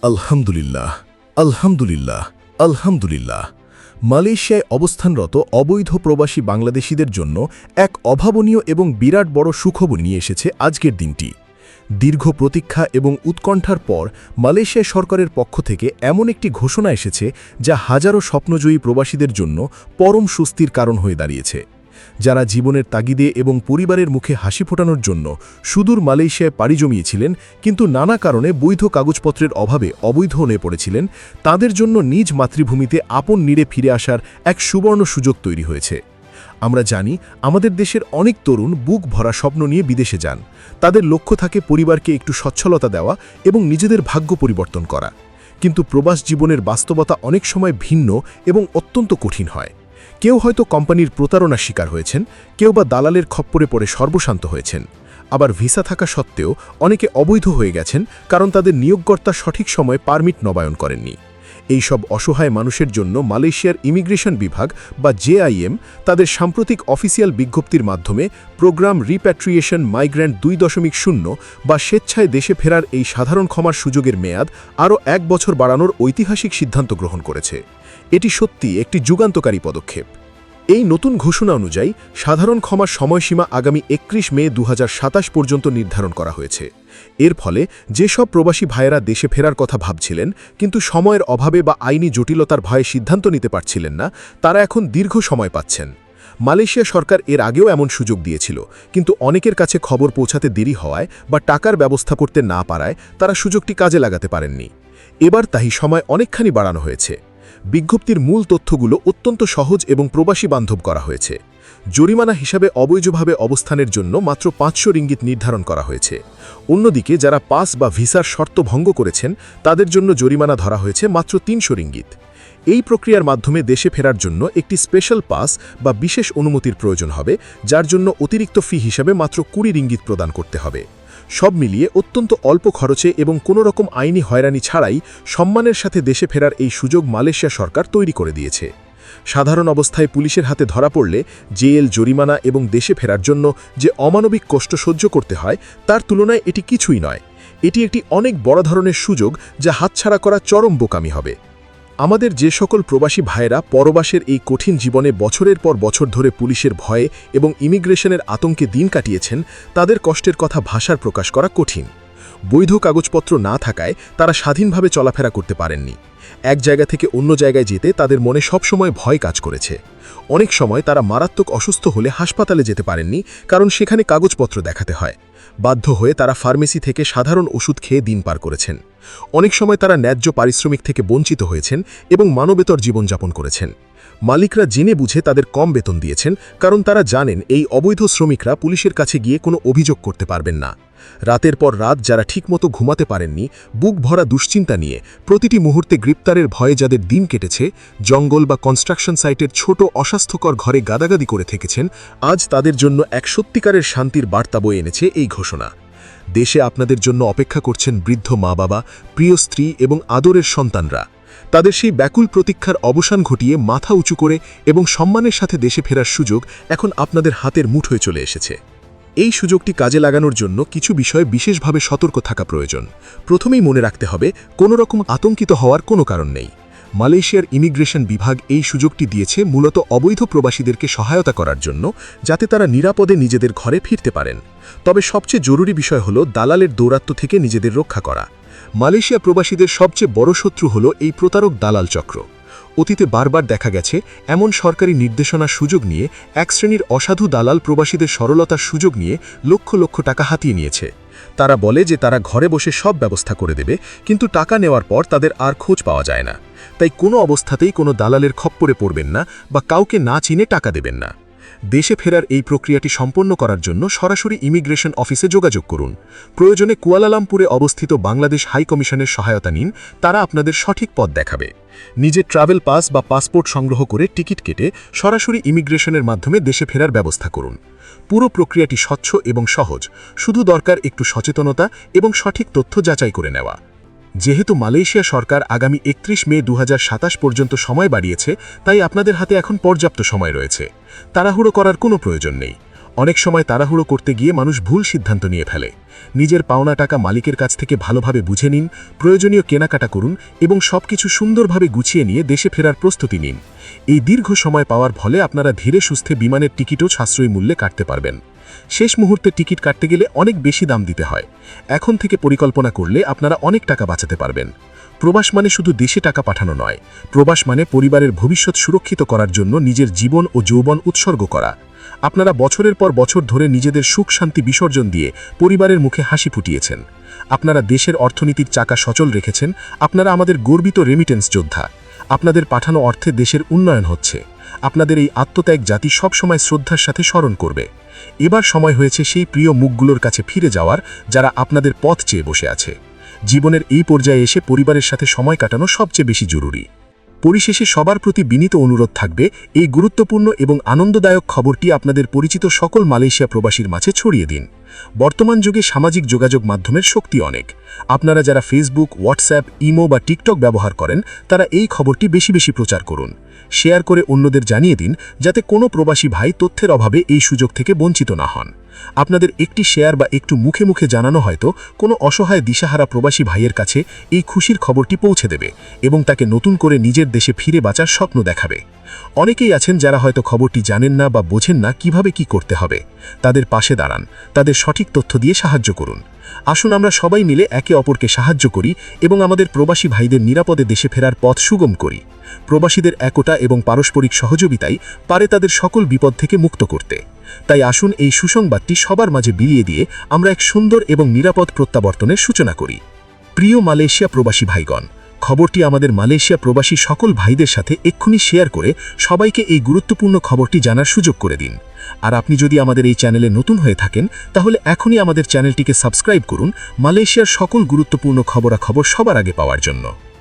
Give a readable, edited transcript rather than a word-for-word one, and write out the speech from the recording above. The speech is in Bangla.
আলহামদুলিল্লাহ, আলহামদুলিল্লাহ, আলহামদুলিল্লাহ। মালয়েশিয়ায় অবস্থানরত অবৈধ প্রবাসী বাংলাদেশিদের জন্য এক অভাবনীয় এবং বিরাট বড় সুখবর নিয়ে এসেছে আজকের দিনটি। দীর্ঘ প্রতীক্ষা এবং উৎকণ্ঠার পর মালয়েশিয়া সরকারের পক্ষ থেকে এমন একটি ঘোষণা এসেছে যা হাজারো স্বপ্নজয়ী প্রবাসীদের জন্য পরম স্বস্তির কারণ হয়ে দাঁড়িয়েছে। যারা জীবনের তাগিদে এবং পরিবারের মুখে হাসি ফোটানোর জন্য সুদূর মালয়েশিয়ায় পাড়ি জমিয়েছিলেন, কিন্তু নানা কারণে বৈধ কাগজপত্রের অভাবে অবৈধ হয়ে পড়েছিলেন, তাদের জন্য নিজ মাতৃভূমিতে আপন নীড়ে ফিরে আসার এক সুবর্ণ সুযোগ তৈরি হয়েছে। আমরা জানি আমাদের দেশের অনেক তরুণ বুক ভরা স্বপ্ন নিয়ে বিদেশে যান। তাদের লক্ষ্য থাকে পরিবারকে একটু সচ্ছলতা দেওয়া এবং নিজেদের ভাগ্য পরিবর্তন করা। কিন্তু প্রবাস জীবনের বাস্তবতা অনেক সময় ভিন্ন এবং অত্যন্ত কঠিন হয়। কেউ হয়তো কোম্পানির প্রতারণার শিকার হয়েছেন, কেউ বা দালালের খপ্পরে পড়ে সর্বশান্ত হয়েছেন। আবার ভিসা থাকা সত্ত্বেও অনেকে অবৈধ হয়ে গেছেন, কারণ তাদের নিয়োগকর্তা সঠিক সময়ে পারমিট নবায়ন করেননি। এই সব অসহায় মানুষের জন্য মালয়েশিয়ার ইমিগ্রেশন বিভাগ বা জেআইএম তাদের সাম্প্রতিক অফিসিয়াল বিজ্ঞপ্তির মাধ্যমে প্রোগ্রাম রিপ্যাট্রিয়েশন মাইগ্র্যান্ট 2.0 বা স্বেচ্ছায় দেশে ফেরার এই সাধারণ ক্ষমার সুযোগের মেয়াদ আরও 1 বছর বাড়ানোর ঐতিহাসিক সিদ্ধান্ত গ্রহণ করেছে। এটি সত্যি একটি যুগান্তকারী পদক্ষেপ। এই নতুন ঘোষণা অনুযায়ী সাধারণ ক্ষমার সময়সীমা আগামী 31 মে 2027 পর্যন্ত নির্ধারণ করা হয়েছে। এর ফলে যেসব প্রবাসী ভাইয়েরা দেশে ফেরার কথা ভাবছিলেন কিন্তু সময়ের অভাবে বা আইনি জটিলতার ভয়ে সিদ্ধান্ত নিতে পারছিলেন না, তারা এখন দীর্ঘ সময় পাচ্ছেন। মালয়েশিয়া সরকার এর আগেও এমন সুযোগ দিয়েছিল, কিন্তু অনেকের কাছে খবর পৌঁছাতে দেরি হওয়ায় বা টাকার ব্যবস্থা করতে না পারায় তারা সুযোগটি কাজে লাগাতে পারেননি। এবার তাই সময় অনেকখানি বাড়ানো হয়েছে। বিজ্ঞপ্তির মূল তথ্যগুলো অত্যন্ত সহজ এবং প্রবাসী বান্ধব করা হয়েছে। জরিমানা হিসাবে অবৈধভাবে অবস্থানের জন্য মাত্র 500 রিঙ্গিত নির্ধারণ করা হয়েছে। অন্যদিকে যারা পাস বা ভিসার শর্ত ভঙ্গ করেছেন তাদের জন্য জরিমানা ধরা হয়েছে মাত্র 300 রিঙ্গিত। এই প্রক্রিয়ার মাধ্যমে দেশে ফেরার জন্য একটি স্পেশাল পাস বা বিশেষ অনুমতির প্রয়োজন হবে, যার জন্য অতিরিক্ত ফি হিসাবে মাত্র 20 রিঙ্গিত প্রদান করতে হবে। সব মিলিয়ে অত্যন্ত অল্প খরচে এবং কোনো রকম আইনি হয়রানি ছাড়াই সম্মানের সাথে দেশে ফেরার এই সুযোগ মালয়েশিয়া সরকার তৈরি করে দিয়েছে। সাধারণ অবস্থায় পুলিশের হাতে ধরা পড়লে জেল, জরিমানা এবং দেশে ফেরার জন্য যে অমানবিক কষ্ট সহ্য করতে হয় তার তুলনায় এটি কিছুই নয়। এটি একটি অনেক বড় ধরনের সুযোগ যা হাতছাড়া করা চরম বোকামি হবে। আমাদের যে সকল প্রবাসী ভাইয়েরা পরবাসের এই কঠিন জীবনে বছরের পর বছর ধরে পুলিশের ভয়ে এবং ইমিগ্রেশনের আতঙ্কে দিন কাটিয়েছেন, তাদের কষ্টের কথা ভাষার প্রকাশ করা কঠিন। বৈধ কাগজপত্র না থাকায় তারা স্বাধীনভাবে চলাফেরা করতে পারেননি। এক জায়গা থেকে অন্য জায়গায় যেতে তাদের মনে সবসময় ভয় কাজ করেছে। অনেক সময় তারা মারাত্মক অসুস্থ হলে হাসপাতালে যেতে পারেননি, কারণ সেখানে কাগজপত্র দেখাতে হয়। বাধ্য হয়ে তারা ফার্মেসি থেকে সাধারণ ওষুধ খেয়ে দিন পার করেছেন। অনেক সময় তারা ন্যায্য পারিশ্রমিক থেকে বঞ্চিত হয়েছেন এবং মানবেতর জীবনযাপন করেছেন। মালিকরা জেনে বুঝে তাদের কম বেতন দিয়েছেন, কারণ তারা জানেন এই অবৈধ শ্রমিকরা পুলিশের কাছে গিয়ে কোনো অভিযোগ করতে পারবেন না। রাতের পর রাত যারা ঠিকমতো ঘুমাতে পারেননি, বুক ভরা দুশ্চিন্তা নিয়ে প্রতিটি মুহূর্তে গ্রেপ্তারের ভয়ে যাদের দিন কেটেছে, জঙ্গল বা কনস্ট্রাকশন সাইটের ছোট অস্বাস্থ্যকর ঘরে গাদাগাদি করে থেকেছেন, আজ তাদের জন্য এক সত্যিকারের শান্তির বার্তা বয়ে এনেছে এই ঘোষণা। দেশে আপনাদের জন্য অপেক্ষা করছেন বৃদ্ধ মা-বাবা, প্রিয় স্ত্রী এবং আদরের সন্তানরা। তাদের সেই ব্যাকুল প্রতীক্ষার অবসান ঘটিয়ে মাথা উঁচু করে এবং সম্মানের সাথে দেশে ফেরার সুযোগ এখন আপনাদের হাতের মুঠোয় চলে এসেছে। এই সুযোগটি কাজে লাগানোর জন্য কিছু বিষয়ে বিশেষভাবে সতর্ক থাকা প্রয়োজন। প্রথমেই মনে রাখতে হবে, কোনো রকম আতঙ্কিত হওয়ার কোনো কারণ নেই। মালয়েশিয়ার ইমিগ্রেশন বিভাগ এই সুযোগটি দিয়েছে মূলত অবৈধ প্রবাসীদেরকে সহায়তা করার জন্য, যাতে তারা নিরাপদে নিজেদের ঘরে ফিরতে পারেন। তবে সবচেয়ে জরুরি বিষয় হল দালালের দৌরাত্ম্য থেকে নিজেদের রক্ষা করা। মালয়েশিয়া প্রবাসীদের সবচেয়ে বড় শত্রু হল এই প্রতারক দালাল চক্র। অতীতে বারবার দেখা গেছে এমন সরকারি নির্দেশনার সুযোগ নিয়ে এক শ্রেণীর অসাধু দালাল প্রবাসীদের সরলতার সুযোগ নিয়ে লক্ষ লক্ষ টাকা হাতিয়ে নিয়েছে। তারা বলে যে তারা ঘরে বসে সব ব্যবস্থা করে দেবে, কিন্তু টাকা নেওয়ার পর তাদের আর খোঁজ পাওয়া যায় না। তাই কোনো অবস্থাতেই কোনো দালালের খপ্পরে পড়বেন না বা কাউকে না চিনে টাকা দেবেন না। দেশে ফেরার এই প্রক্রিয়াটি সম্পন্ন করার জন্য সরাসরি ইমিগ্রেশন অফিসে যোগাযোগ করুন। প্রয়োজনে কুয়ালালামপুরে অবস্থিত বাংলাদেশ হাই কমিশনের সহায়তা নিন, তারা আপনাদের সঠিক পথ দেখাবে। নিজের ট্রাভেল পাস বা পাসপোর্ট সংগ্রহ করে টিকিট কেটে সরাসরি ইমিগ্রেশনের মাধ্যমে দেশে ফেরার ব্যবস্থা করুন। পুরো প্রক্রিয়াটি স্বচ্ছ এবং সহজ, শুধু দরকার একটু সচেতনতা এবং সঠিক তথ্য যাচাই করে নেওয়া। যেহেতু মালয়েশিয়া সরকার আগামী 31 মে 2027 পর্যন্ত সময় বাড়িয়েছে, তাই আপনাদের হাতে এখন পর্যাপ্ত সময় রয়েছে। তাড়াহুড়ো করার কোনো প্রয়োজন নেই। অনেক সময় তাড়াহুড়ো করতে গিয়ে মানুষ ভুল সিদ্ধান্ত নিয়ে ফেলে। নিজের পাওনা টাকা মালিকের কাছ থেকে ভালোভাবে বুঝে নিন, প্রয়োজনীয় কেনাকাটা করুন এবং সবকিছু সুন্দরভাবে গুছিয়ে নিয়ে দেশে ফেরার প্রস্তুতি নিন। এই দীর্ঘ সময় পাওয়ার ফলে আপনারা ধীরে সুস্থে বিমানের টিকিটও সাশ্রয়ী মূল্যে কাটতে পারবেন। শেষ মুহূর্তে টিকিট কাটতে গেলে অনেক বেশি দাম দিতে হয়। এখন থেকে পরিকল্পনা করলে আপনারা অনেক টাকা বাঁচাতে পারবেন। প্রবাস মানে শুধু দেশে টাকা পাঠানো নয়, প্রবাস মানে পরিবারের ভবিষ্যৎ সুরক্ষিত করার জন্য নিজের জীবন ও যৌবন উৎসর্গ করা। আপনারা বছরের পর বছর ধরে নিজেদের সুখ শান্তি বিসর্জন দিয়ে পরিবারের মুখে হাসি ফুটিয়েছেন। আপনারা দেশের অর্থনীতির চাকা সচল রেখেছেন। আপনারা আমাদের গর্বিত রেমিটেন্স যোদ্ধা। আপনাদের পাঠানো অর্থে দেশের উন্নয়ন হচ্ছে। আপনাদের এই আত্মত্যাগ জাতি সবসময় শ্রদ্ধার সাথে স্মরণ করবে। এবার সময় হয়েছে সেই প্রিয় মুখগুলোর কাছে ফিরে যাওয়ার, যারা আপনাদের পথ চেয়ে বসে আছে। জীবনের এই পর্যায়ে এসে পরিবারের সাথে সময় কাটানো সবচেয়ে বেশি জরুরি। পরিশেষে সবার প্রতি বিনীত অনুরোধ থাকবে, এই গুরুত্বপূর্ণ এবং আনন্দদায়ক খবরটি আপনাদের পরিচিত সকল মালয়েশিয়া প্রবাসীর মাঝে ছড়িয়ে দিন। বর্তমান যুগে সামাজিক যোগাযোগ মাধ্যমের শক্তি অনেক। আপনারা যারা ফেসবুক, হোয়াটসঅ্যাপ, ইমো বা টিকটক ব্যবহার করেন, তারা এই খবরটি বেশি বেশি প্রচার করুন। শেয়ার করে অন্যদের জানিয়ে দিন, যাতে কোনো প্রবাসী ভাই তথ্যের অভাবে এই সুযোগ থেকে বঞ্চিত না হন। আপনাদের একটি শেয়ার বা একটু মুখে মুখে জানানো হয়তো কোনো অসহায় দিশাহারা প্রবাসী ভাইয়ের কাছে এই খুশির খবরটি পৌঁছে দেবে এবং তাকে নতুন করে নিজের দেশে ফিরে বাঁচার স্বপ্ন দেখাবে। অনেকেই আছেন যারা হয়তো খবরটি জানেন না বা বোঝেন না কিভাবে কি করতে হবে। তাদের পাশে দাঁড়ান, তাদের সঠিক তথ্য দিয়ে সাহায্য করুন। আসুন আমরা সবাই মিলে একে অপরকে সাহায্য করি এবং আমাদের প্রবাসী ভাইদের নিরাপদে দেশে ফেরার পথ সুগম করি। প্রবাসীদের একতা এবং পারস্পরিক সহযোগিতাই পারে তাদের সকল বিপদ থেকে মুক্ত করতে। তাই আসুন এই সুসংবাদটি সবার মাঝে বিলিয়ে দিয়ে আমরা এক সুন্দর এবং নিরাপদ প্রত্যাবর্তনের সূচনা করি। প্রিয় মালয়েশিয়া প্রবাসী ভাইগণ, খবরটি আমাদের মালয়েশিয়া প্রবাসী সকল ভাইদের সাথে এক্ষুনি শেয়ার করে সবাইকে এই গুরুত্বপূর্ণ খবরটি জানার সুযোগ করে দিন। আর আপনি যদি আমাদের এই চ্যানেলে নতুন হয়ে থাকেন, তাহলে এখনই আমাদের চ্যানেলটিকে সাবস্ক্রাইব করুন মালয়েশিয়ার সকল গুরুত্বপূর্ণ খবরাখবর সবার আগে পাওয়ার জন্য।